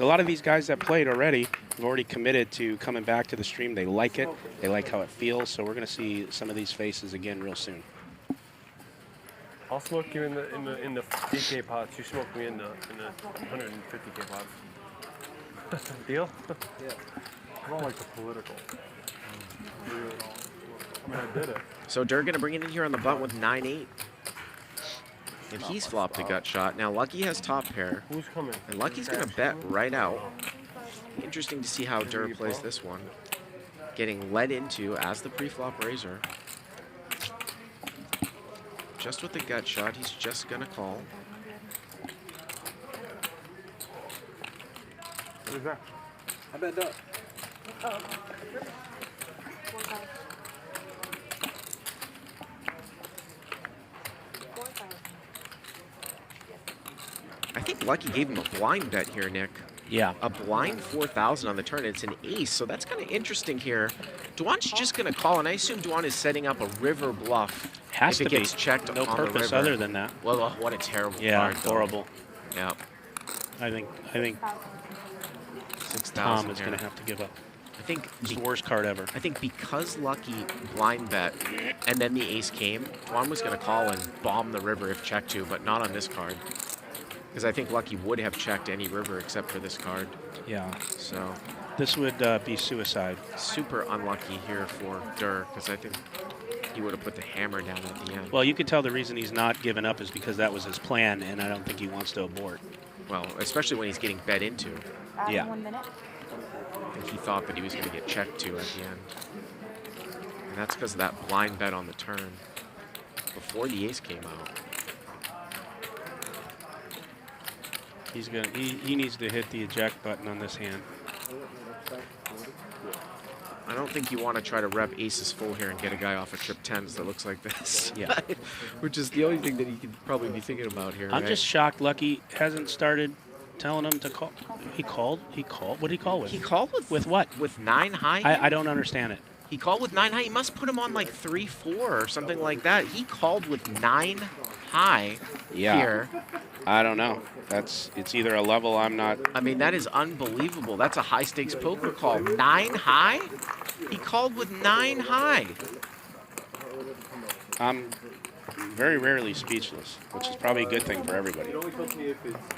A lot of these guys that played already have already committed to coming back to the stream. They like it. They like how it feels. So we're going to see some of these faces again real soon. I'll smoke you in the 8K pots. You smoke me in the 150K pots. Deal? Yeah. I don't like the political. I mean, I did it. So Dirk gonna bring it in here on the button with 9-8. And he's flopped a gut shot. Now Lucky has top pair. Who's coming? And Lucky's gonna bet right out. Interesting to see how Dirk plays this one. Getting led into as the pre-flop raiser. Just with the gut shot, he's just gonna call. What is that? I bet that. I think Lucky gave him a blind bet here, Nick. Yeah. A blind 4,000 on the turn. It's an ace, so that's kind of interesting here. Dwan's just going to call, and I assume Dwan is setting up a river bluff. Has if to it gets be. checked No on purpose the river. other than that. Well, what a terrible Yeah, card. horrible. Yeah. I think 6,000 Tom is here. going to have to give up. I think It's the worst card ever. I think because Lucky blind bet and then the ace came, Dwan was going to call and bomb the river if checked to, but not on this card. Because I think Lucky would have checked any river except for this card. Yeah. So This would be suicide. super unlucky here for Dirk, because I think he would have put the hammer down at the end. Well, you could tell the reason he's not giving up is because that was his plan, and I don't think he wants to abort. Well, especially when he's getting bet into. Yeah. 1 minute. I think he thought that he was going to get checked to at the end. And that's because of that blind bet on the turn before the ace came out. He's gonna. He needs to hit the eject button on this hand. I don't think you want to try to rep aces full here and get a guy off a trip tens that looks like this. Yeah. Which is the only thing that he could probably be thinking about here. I'm right? just shocked Lucky hasn't started telling him to call. He called. He called. What did he call with? He called with what? With 9 high? I don't understand it. He called with 9 high. He must put him on like 3-4 or something like that. He called with 9 high here. I don't know. It's either a level I'm not. I mean, that is unbelievable. That's a high stakes poker call. 9 high? He called with 9 high. I'm very rarely speechless, which is probably a good thing for everybody.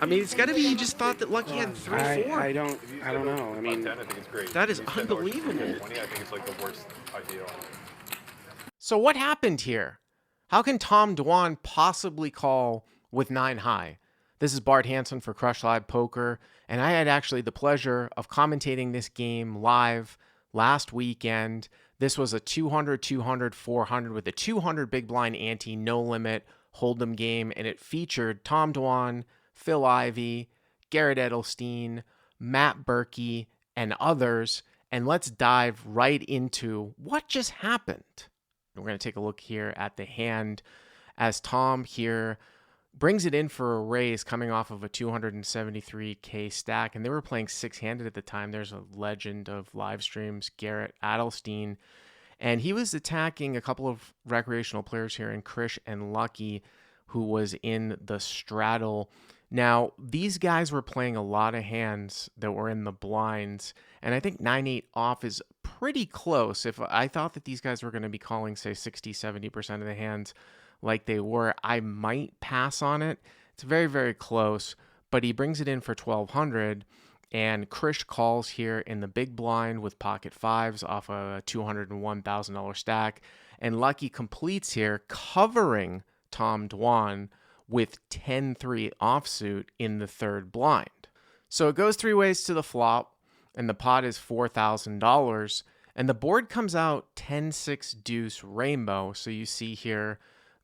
I mean, it's got to be you just thought that Lucky had 3-4. I don't know. I mean, 10, I think it's great. That is If you said or unbelievable. 20, I think it's like the worst idea. So what happened here? How can Tom Dwan possibly call with 9 high? This is Bart Hanson for Crush Live Poker, and I had actually the pleasure of commentating this game live last weekend. This was a 200, 200, 400 with a 200 big blind ante, no limit hold'em game, and it featured Tom Dwan, Phil Ivey, Garrett Edelstein, Matt Berkey, and others. And let's dive right into what just happened. We're going to take a look here at the hand as Tom here brings it in for a raise coming off of a 273K stack. And they were playing 6-handed at the time. There's a legend of live streams, Garrett Adelstein. And he was attacking a couple of recreational players here in Krish and Lucky, who was in the straddle. Now, these guys were playing a lot of hands that were in the blinds. And I think 9-8 off is pretty close. If I thought that these guys were going to be calling, say, 60, 70% of the hands like they were, I might pass on it. It's very, very close, but he brings it in for 1,200, and Krish calls here in the big blind with pocket fives off a $201,000 stack, and Lucky completes here, covering Tom Dwan with 10-3 offsuit in the third blind. So it goes 3 ways to the flop, and the pot is $4,000, and the board comes out 10-6 deuce rainbow. So you see here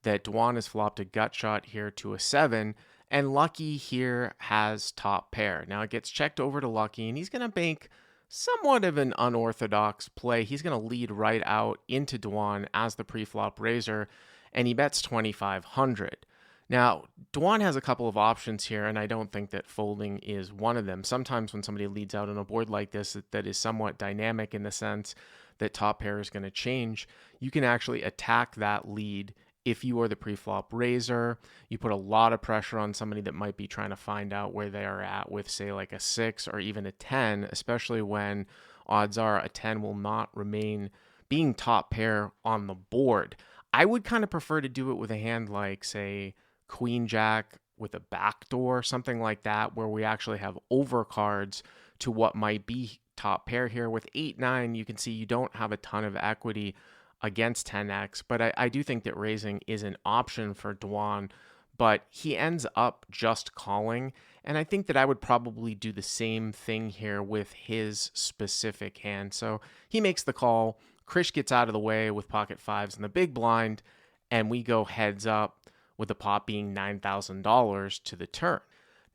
that Dwan has flopped a gut shot here to a 7, and Lucky here has top pair. Now it gets checked over to Lucky, and he's going to bank somewhat of an unorthodox play. He's going to lead right out into Dwan as the pre-flop raiser, and he bets 2,500. Now, Dwan has a couple of options here, and I don't think that folding is one of them. Sometimes when somebody leads out on a board like this that is somewhat dynamic in the sense that top pair is going to change, you can actually attack that lead if you are the pre-flop raiser, you put a lot of pressure on somebody that might be trying to find out where they are at with, say, like a 6 or even a 10, especially when odds are a 10 will not remain being top pair on the board. I would kind of prefer to do it with a hand like, say, Queen Jack with a backdoor, something like that, where we actually have overcards to what might be top pair here. With 8-9, you can see you don't have a ton of equity against 10x, but I do think that raising is an option for Dwan, but he ends up just calling, and I think that I would probably do the same thing here with his specific hand. So he makes the call, Krish gets out of the way with pocket fives in the big blind, and we go heads up with the pot being $9,000 to the turn.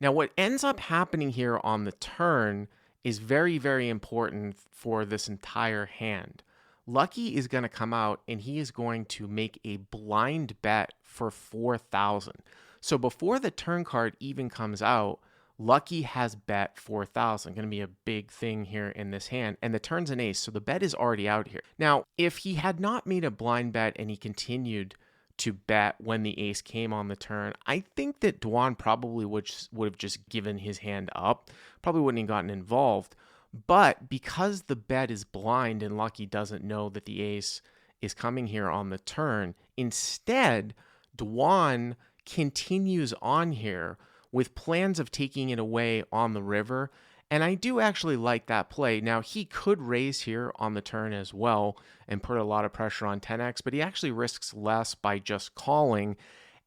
Now, what ends up happening here on the turn is very, very important for this entire hand. Lucky is going to come out and he is going to make a blind bet for 4,000. So before the turn card even comes out, Lucky has bet 4,000. Going to be a big thing here in this hand. And the turn's an ace, so the bet is already out here. Now, if he had not made a blind bet and he continued to bet when the ace came on the turn, I think that Dwan probably would have just given his hand up. Probably wouldn't have gotten involved. But because the bet is blind and Lucky doesn't know that the ace is coming here on the turn, instead, Dwan continues on here with plans of taking it away on the river. And I do actually like that play. Now, he could raise here on the turn as well and put a lot of pressure on 10x, but he actually risks less by just calling.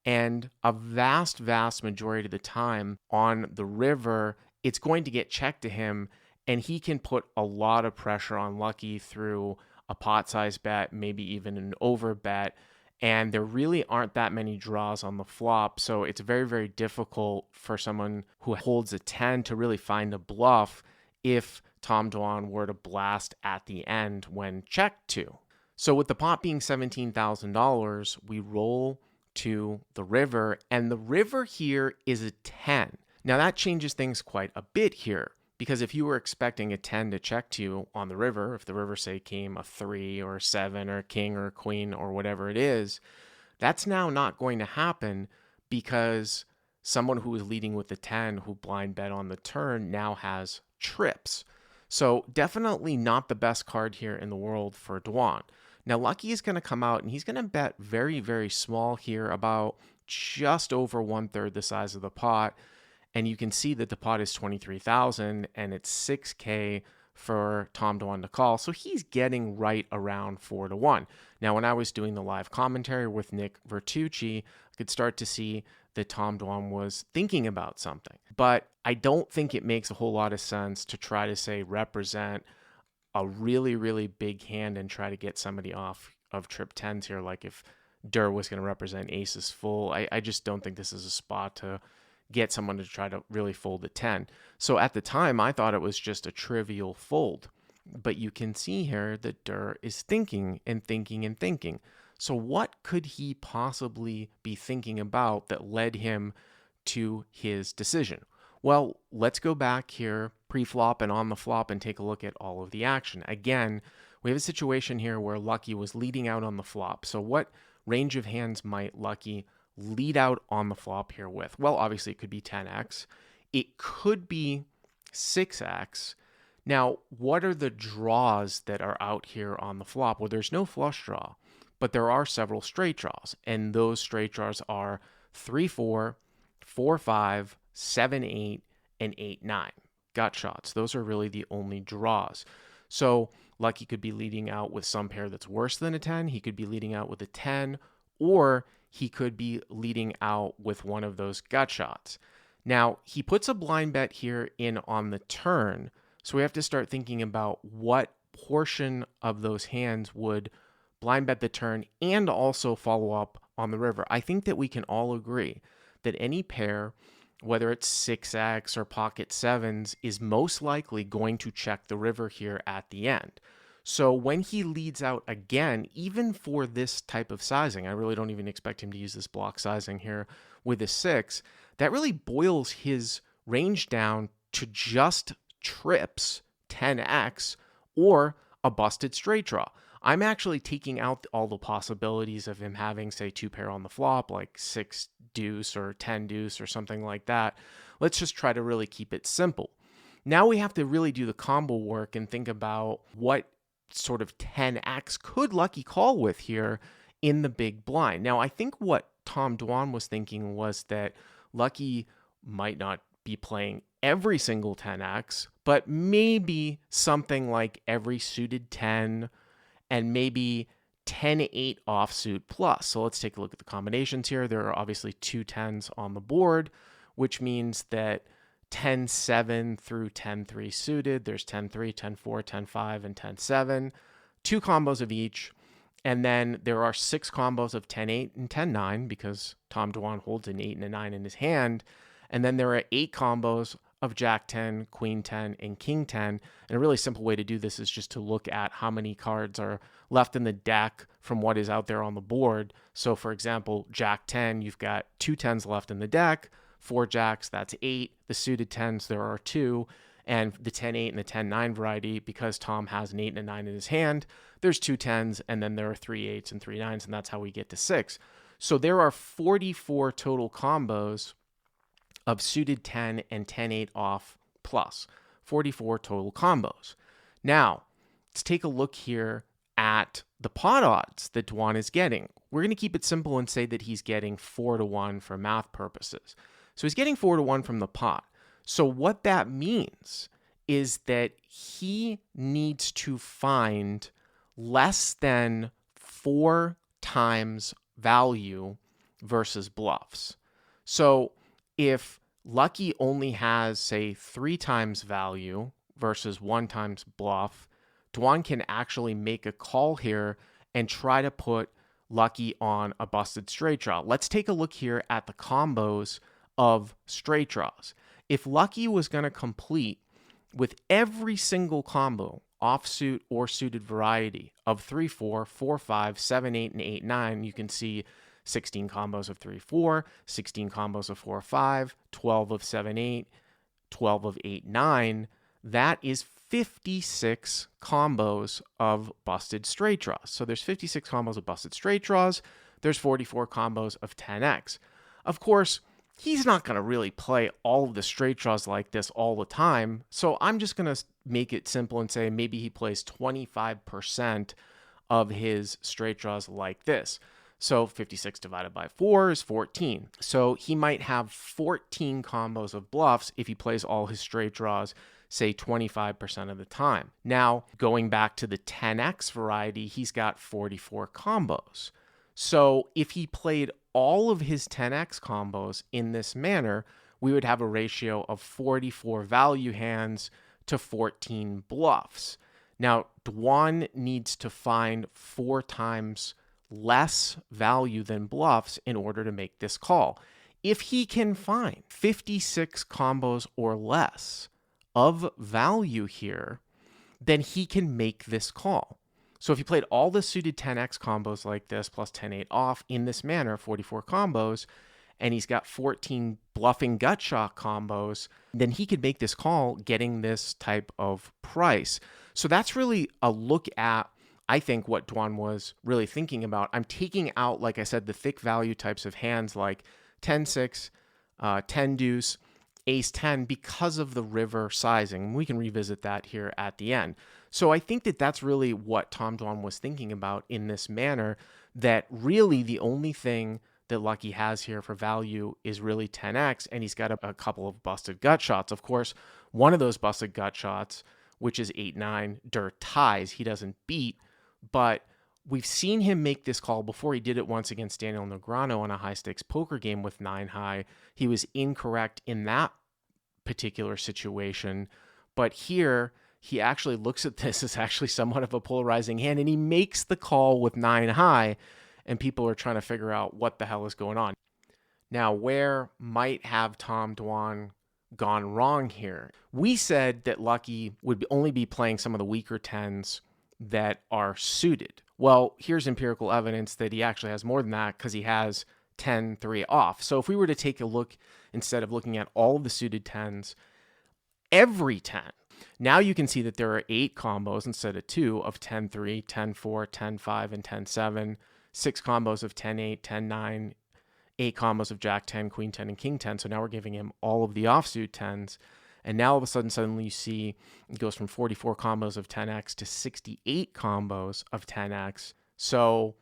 And a vast, vast majority of the time on the river, it's going to get checked to him, and he can put a lot of pressure on Lucky through a pot size bet, maybe even an over bet. And there really aren't that many draws on the flop. So it's very, very difficult for someone who holds a 10 to really find a bluff if Tom Dwan were to blast at the end when checked to. So with the pot being $17,000, we roll to the river, and the river here is a 10. Now that changes things quite a bit here, because if you were expecting a 10 to check to you on the river, if the river, say, came a 3 or a 7 or a king or a queen or whatever it is, that's now not going to happen because someone who is leading with the 10 who blind bet on the turn now has trips. So definitely not the best card here in the world for Dwan. Now Lucky is going to come out and he's going to bet very, very small here, about just over 1/3 the size of the pot. And you can see that the pot is 23,000 and it's 6K for Tom Dwan to call. So he's getting right around 4-1. Now, when I was doing the live commentary with Nick Vertucci, I could start to see that Tom Dwan was thinking about something. But I don't think it makes a whole lot of sense to try to, say, represent a really, really big hand and try to get somebody off of trip 10s here. Like if Durr was going to represent aces full, I just don't think this is a spot to get someone to try to really fold a 10. So at the time, I thought it was just a trivial fold. But you can see here that Durr is thinking and thinking and thinking. So what could he possibly be thinking about that led him to his decision? Well, let's go back here pre-flop and on the flop and take a look at all of the action. Again, we have a situation here where Lucky was leading out on the flop. So what range of hands might Lucky lead out on the flop here with? Well, obviously it could be 10x. It could be 6x. Now, what are the draws that are out here on the flop? Well, there's no flush draw, but there are several straight draws. And those straight draws are 3-4, 4-5, 7-8, and 8-9. Gut shots. Those are really the only draws. So Lucky could be leading out with some pair that's worse than a 10. He could be leading out with a 10, or he could be leading out with one of those gut shots. Now, he puts a blind bet here in on the turn, so we have to start thinking about what portion of those hands would blind bet the turn and also follow up on the river. I think that we can all agree that any pair, whether it's 6x or pocket 7s, is most likely going to check the river here at the end. So when he leads out again, even for this type of sizing, I really don't even expect him to use this block sizing here with a 6, that really boils his range down to just trips 10x or a busted straight draw. I'm actually taking out all the possibilities of him having, say, 2 pair on the flop, like 6 deuce or 10 deuce or something like that. Let's just try to really keep it simple. Now we have to really do the combo work and think about what sort of 10x could Lucky call with here in the big blind. Now, I think what Tom Dwan was thinking was that Lucky might not be playing every single 10x, but maybe something like every suited 10 and maybe 10-8 offsuit plus. So let's take a look at the combinations here. There are obviously 2 10s on the board, which means that 10-7 through 10-3 suited. There's 10-3, 10-4, 10-5, and 10-7. 2 combos of each. And then there are 6 combos of 10-8 and 10-9 because Tom Dwan holds an 8 and a 9 in his hand. And then there are 8 combos of Jack 10, Queen 10, and King 10. And a really simple way to do this is just to look at how many cards are left in the deck from what is out there on the board. So for example, Jack 10, you've got 2 10s left in the deck, 4 jacks, that's 8. The suited 10s, there are 2. And the 10-8 and the 10-9 variety, because Tom has an 8 and a 9 in his hand, there's 2 10s, and then there are 3 8s and 3 9s, and that's how we get to 6. So there are 44 total combos of suited 10 and 10-8 off plus. 44 total combos. Now, let's take a look here at the pot odds that Dwan is getting. We're going to keep it simple and say that he's getting 4-1 for math purposes. So he's getting 4-1 from the pot. So what that means is that he needs to find less than 4 times value versus bluffs. So if Lucky only has, say, 3 times value versus 1 times bluff, Dwan can actually make a call here and try to put Lucky on a busted straight draw. Let's take a look here at the combos of straight draws. If Lucky was going to complete with every single combo, offsuit or suited variety of 3-4, 4-5, 7-8, and 8-9, you can see 16 combos of 3-4, 16 combos of 4-5, 12 of 7-8, 12 of 8-9. That is 56 combos of busted straight draws. So there's 56 combos of busted straight draws. There's 44 combos of 10x. Of course, he's not going to really play all of the straight draws like this all the time. So I'm just going to make it simple and say maybe he plays 25% of his straight draws like this. So 56 divided by 4 is 14. So he might have 14 combos of bluffs if he plays all his straight draws, say 25% of the time. Now, going back to the 10x variety, he's got 44 combos. So if he played all of his 10x combos in this manner, we would have a ratio of 44 value hands to 14 bluffs. Now, Dwan needs to find 4 times less value than bluffs in order to make this call. If he can find 56 combos or less of value here, then he can make this call. So if he played all the suited 10x combos like this plus 10-8 off in this manner, 44 combos, and he's got 14 bluffing gut shot combos, then he could make this call getting this type of price. So that's really a look at, I think, what Dwan was really thinking about. I'm taking out, like I said, the thick value types of hands like 10-6, 10-deuce, ace-10 because of the river sizing. We can revisit that here at the end. So I think that that's really what Tom Dwan was thinking about in this manner, that really the only thing that Lucky has here for value is really 10x, and he's got a couple of busted gut shots. Of course, one of those busted gut shots, which is 8-9, dirt ties, he doesn't beat, but we've seen him make this call before. He did it once against Daniel Negreanu on a high-stakes poker game with 9-high. He was incorrect in that particular situation, but here he actually looks at this as actually somewhat of a polarizing hand, and he makes the call with 9-high, and people are trying to figure out what the hell is going on. Now, where might have Tom Dwan gone wrong here? We said that Lucky would only be playing some of the weaker 10s that are suited. Well, here's empirical evidence that he actually has more than that, because he has 10-3 off. So if we were to take a look, instead of looking at all of the suited 10s, every 10 now you can see that there are 8 combos instead of 2 of 10-3, 10-4, 10-5, and 10-7, 6 combos of 10-8, 10-9, 8 combos of Jack 10, Queen 10, and King 10. So now we're giving him all of the offsuit 10s. And now all of a sudden, suddenly you see it goes from 44 combos of 10x to 68 combos of 10x. So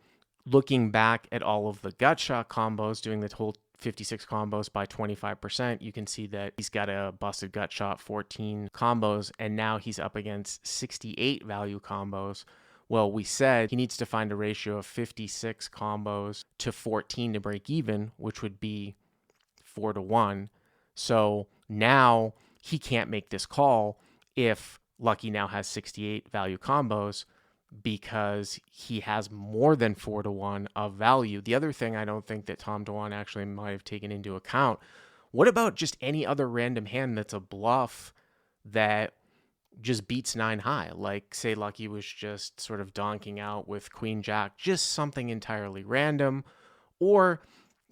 looking back at all of the gut shot combos, doing the whole 56 combos by 25%, you can see that he's got a busted gut shot 14 combos, and now he's up against 68 value combos. Well, we said he needs to find a ratio of 56 combos to 14 to break even, which would be 4-1. So now he can't make this call if Lucky now has 68 value combos, because he has more than 4-1 of value. The other thing I don't think that Tom Dwan actually might have taken into account, what about just any other random hand that's a bluff that just beats 9 high? Like, say Lucky was just sort of donking out with Queen Jack, just something entirely random, or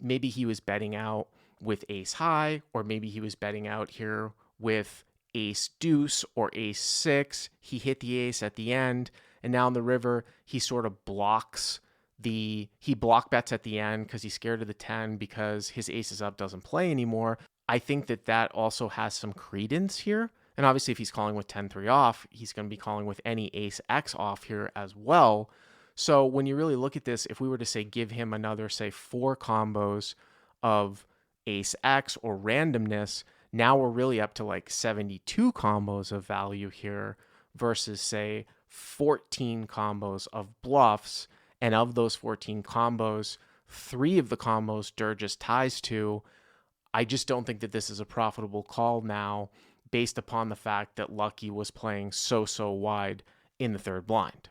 maybe he was betting out with Ace High, or maybe he was betting out here with Ace Deuce or Ace 6. He hit the ace at the end, and now in the river, he sort of he block bets at the end because he's scared of the 10 because his ace is up, doesn't play anymore. I think that also has some credence here. And obviously, if he's calling with 10-3 off, he's going to be calling with any Ace X off here as well. So when you really look at this, if we were to say give him another, say, 4 combos of Ace X or randomness, now we're really up to like 72 combos of value here versus, say, 14 combos of bluffs. And of those 14 combos, 3 of the combos Durr just ties to. I just don't think that this is a profitable call now, based upon the fact that Lucky was playing so wide in the third blind.